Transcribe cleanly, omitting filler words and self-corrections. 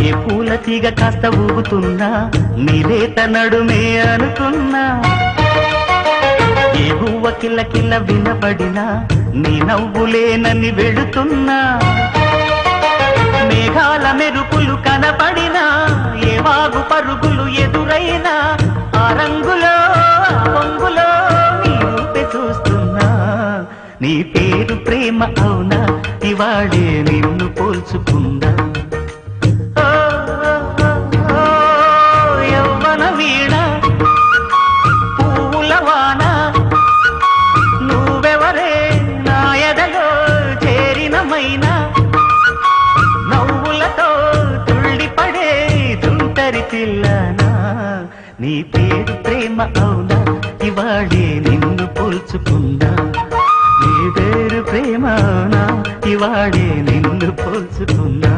ఏ పూల తీగ కాస్త ఊగుతున్నా నీలేత నడుమే అనుకున్నా ఏ గువ్వ కిల్ల కిల్ల వినబడినా నీ నవ్వులేనని వెళుతున్నా మేఘాల మెరుపులు కనపడినా ఏ వాగు పరుగులు ఎదురైనా ఆ రంగులో పొంగులో నీ రూపే చూస్తున్నా నీ పేరు ప్రేమ అవునా ఇవాళే నిన్ను పోల్చుకుందా యవ్వన వీణ పూల వాన నువ్వెవరే నా ఎదలో చేరినమైనా నవ్వులతో తుళ్ళిపడే తుంటరి పిల్లనా నీ పేరు ప్రేమ అవునా ఇవాళే నిన్ను పోల్చుకుందా నీ పేరు ప్రేమ అవునా ఇవాళే నిన్ను పోల్చుకుందా